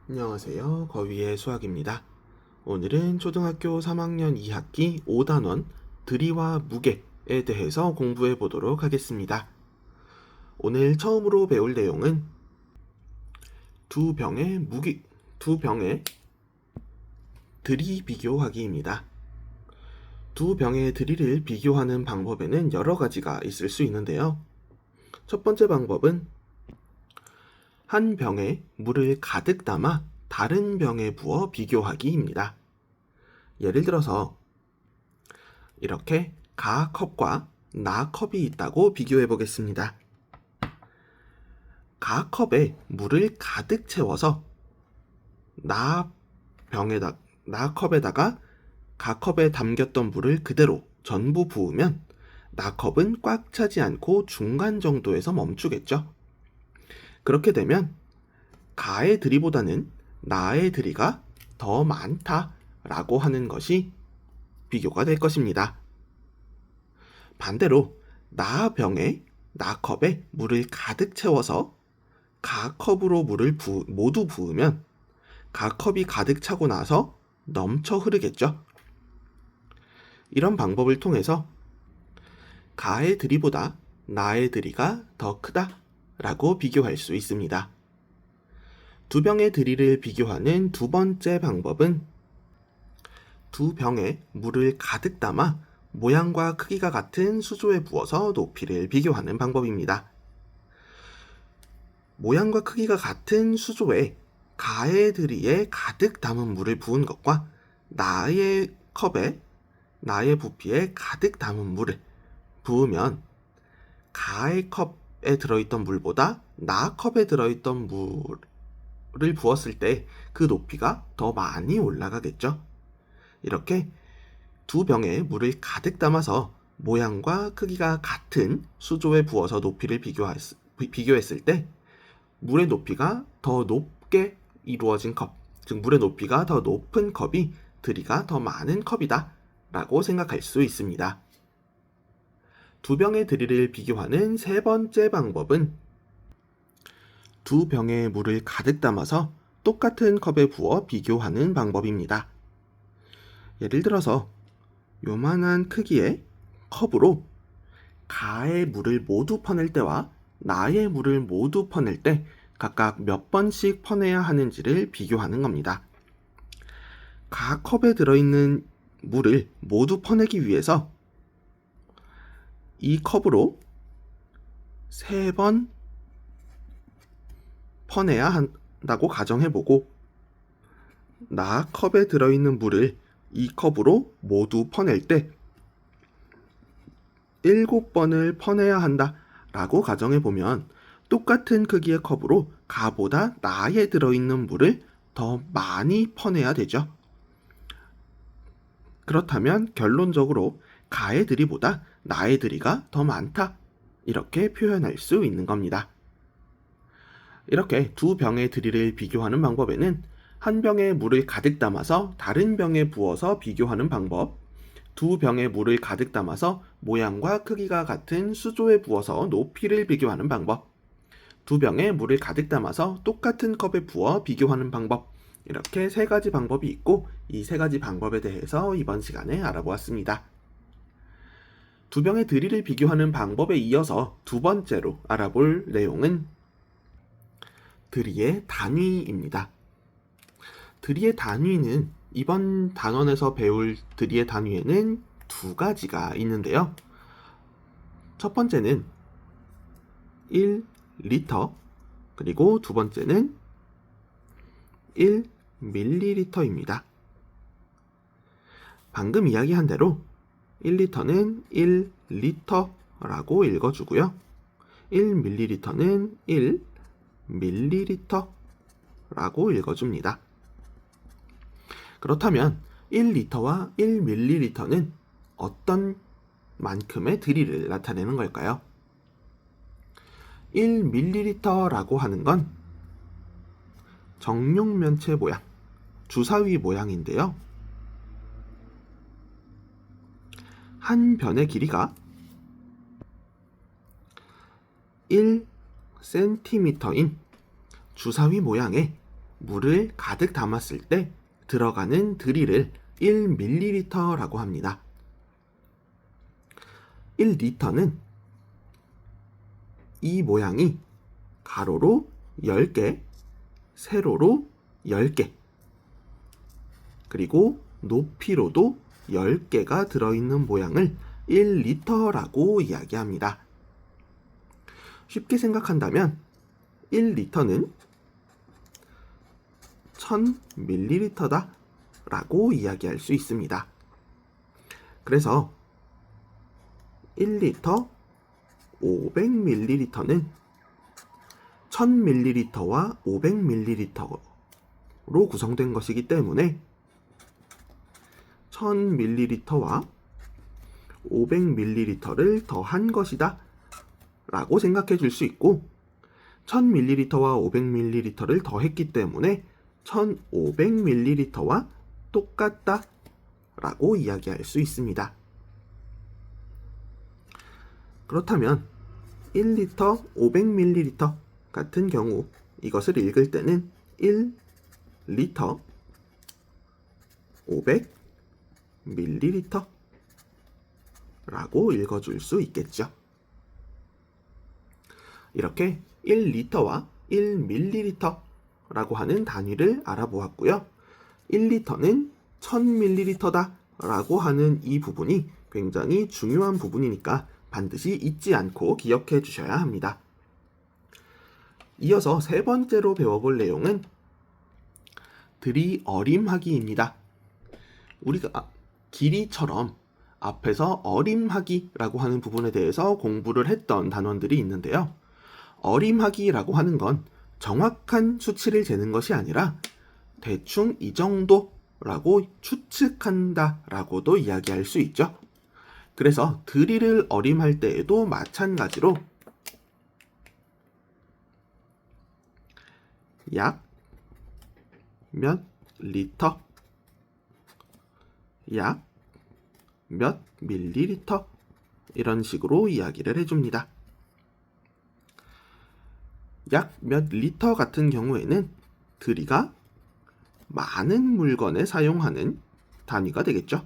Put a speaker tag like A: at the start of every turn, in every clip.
A: 안녕하세요. 거위의 수학입니다. 오늘은 초등학교 3학년 2학기 5단원 들이와 무게에 대해서 공부해 보도록 하겠습니다. 오늘 처음으로 배울 내용은 두 병의 들이 비교하기입니다. 두 병의 들이를 비교하는 방법에는 여러 가지가 있을 수 있는데요. 첫 번째 방법은 한 병에 물을 가득 담아 다른 병에 부어 비교하기입니다. 예를 들어서 이렇게 가 컵과 나 컵이 있다고 비교해 보겠습니다. 가 컵에 물을 가득 채워서 나 컵에다가 가 컵에 담겼던 물을 그대로 전부 부으면 나 컵은 꽉 차지 않고 중간 정도에서 멈추겠죠. 그렇게 되면 가의 들이보다는 나의 들이가 더 많다라고 하는 것이 비교가 될 것입니다. 반대로 나 컵에 물을 가득 채워서 가 컵으로 물을 모두 부으면 가 컵이 가득 차고 나서 넘쳐 흐르겠죠. 이런 방법을 통해서 가의 들이보다 나의 들이가 더 크다라고 비교할 수 있습니다. 두 병의 들이를 비교하는 두 번째 방법은 두 병에 물을 가득 담아 모양과 크기가 같은 수조에 부어서 높이를 비교하는 방법입니다. 모양과 크기가 같은 수조에 가의 들이에 가득 담은 물을 부은 것과 나의 부피에 가득 담은 물을 부으면 가의 컵에 들어있던 물보다 나 컵에 들어있던 물을 부었을 때 그 높이가 더 많이 올라가겠죠. 이렇게 두 병에 물을 가득 담아서 모양과 크기가 같은 수조에 부어서 높이를 비교했을 때 물의 높이가 더 높게 이루어진 컵, 즉 물의 높이가 더 높은 컵이 들이가 더 많은 컵이다 라고 생각할 수 있습니다. 두 병의 들이를 비교하는 세 번째 방법은 두 병에 물을 가득 담아서 똑같은 컵에 부어 비교하는 방법입니다. 예를 들어서 요만한 크기의 컵으로 가의 물을 모두 퍼낼 때와 나의 물을 모두 퍼낼 때 각각 몇 번씩 퍼내야 하는지를 비교하는 겁니다. 가 컵에 들어있는 물을 모두 퍼내기 위해서 이 컵으로 3번 퍼내야 한다고 가정해보고 나 컵에 들어있는 물을 이 컵으로 모두 퍼낼 때 7번을 퍼내야 한다 라고 가정해보면 똑같은 크기의 컵으로 가보다 나에 들어있는 물을 더 많이 퍼내야 되죠. 그렇다면 결론적으로 가의 들이보다 나의 들이가 더 많다 이렇게 표현할 수 있는 겁니다. 이렇게 두 병의 들이를 비교하는 방법에는 한 병에 물을 가득 담아서 다른 병에 부어서 비교하는 방법, 두 병에 물을 가득 담아서 모양과 크기가 같은 수조에 부어서 높이를 비교하는 방법, 두 병에 물을 가득 담아서 똑같은 컵에 부어 비교하는 방법, 이렇게 세 가지 방법이 있고 이 세 가지 방법에 대해서 이번 시간에 알아보았습니다. 두 병의 들이를 비교하는 방법에 이어서 두 번째로 알아볼 내용은 들이의 단위입니다. 들이의 단위는 이번 단원에서 배울 들이의 단위에는 두 가지가 있는데요. 첫 번째는 1리터, 그리고 두 번째는 1ml입니다. 방금 이야기한 대로 1리터는 1리터라고 읽어주고요. 1ml는 1ml라고 읽어줍니다. 그렇다면 1리터와 1ml는 어떤 만큼의 들이를 나타내는 걸까요? 1ml라고 하는 건 정육면체 모양, 주사위 모양인데요. 한 변의 길이가 1cm인 주사위 모양의 물을 가득 담았을 때 들어가는 드릴을 1ml라고 합니다. 1리터는 이 모양이 가로로 10개, 세로로 10개, 그리고 높이로도 10개가 들어있는 모양을 1리터라고 이야기합니다. 쉽게 생각한다면 1리터는 1000ml다 라고 이야기할 수 있습니다. 그래서 1리터 500ml는 1000ml와 500ml로 구성된 것이기 때문에 1000ml와 500ml를 더한 것이다 라고 생각해 줄 수 있고, 1000ml와 500ml를 더했기 때문에 1500ml와 똑같다 라고 이야기할 수 있습니다. 그렇다면 1리터 500ml 같은 경우 이것을 읽을 때는 1리터 500ml 라고 읽어줄 수 있겠죠. 이렇게 1리터와 1ml 라고 하는 단위를 알아보았고요. 1리터는 1000ml다 라고 하는 이 부분이 굉장히 중요한 부분이니까 반드시 잊지 않고 기억해 주셔야 합니다. 이어서 세 번째로 배워볼 내용은 들이어림하기입니다. 우리가 길이처럼 앞에서 어림하기라고 하는 부분에 대해서 공부를 했던 단원들이 있는데요. 어림하기라고 하는 건 정확한 수치를 재는 것이 아니라 대충 이 정도라고 추측한다 라고도 이야기할 수 있죠. 그래서 드릴을 어림할 때에도 마찬가지로 약 몇 리터, 약 몇 밀리리터 이런 식으로 이야기를 해줍니다. 약 몇 리터 같은 경우에는 드리가 많은 물건에 사용하는 단위가 되겠죠.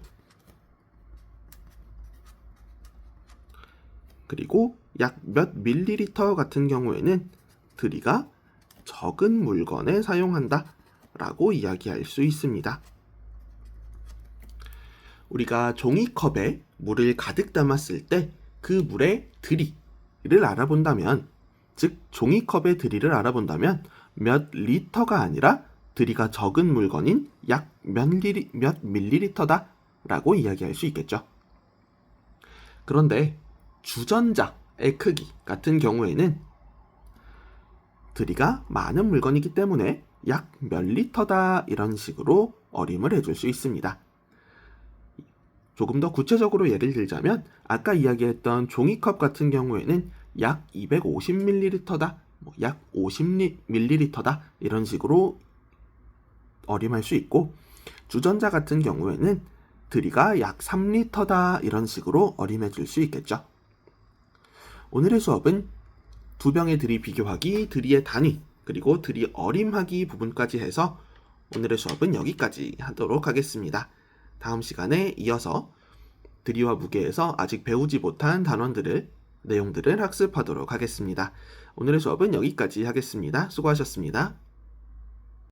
A: 그리고 약 몇 밀리리터 같은 경우에는 드리가 적은 물건에 사용한다 라고 이야기할 수 있습니다. 우리가 종이컵에 물을 가득 담았을 때 그 물의 드리를 알아본다면, 즉 종이컵의 드리를 알아본다면 몇 리터가 아니라 드리가 적은 물건인 약 몇 밀리리터다 라고 이야기할 수 있겠죠. 그런데 주전자의 크기 같은 경우에는 드리가 많은 물건이기 때문에 약 몇 리터다 이런 식으로 어림을 해줄 수 있습니다. 조금 더 구체적으로 예를 들자면 아까 이야기했던 종이컵 같은 경우에는 약 250ml다, 약 50ml다 이런 식으로 어림할 수 있고, 주전자 같은 경우에는 드리가 약 3리터다 이런 식으로 어림해 줄 수 있겠죠. 오늘의 수업은 두 병의 드리 비교하기, 드리의 단위, 그리고 드리 어림하기 부분까지 해서 오늘의 수업은 여기까지 하도록 하겠습니다. 다음 시간에 이어서 드리와 무게에서 아직 배우지 못한 내용들을 학습하도록 하겠습니다. 오늘의 수업은 여기까지 하겠습니다. 수고하셨습니다.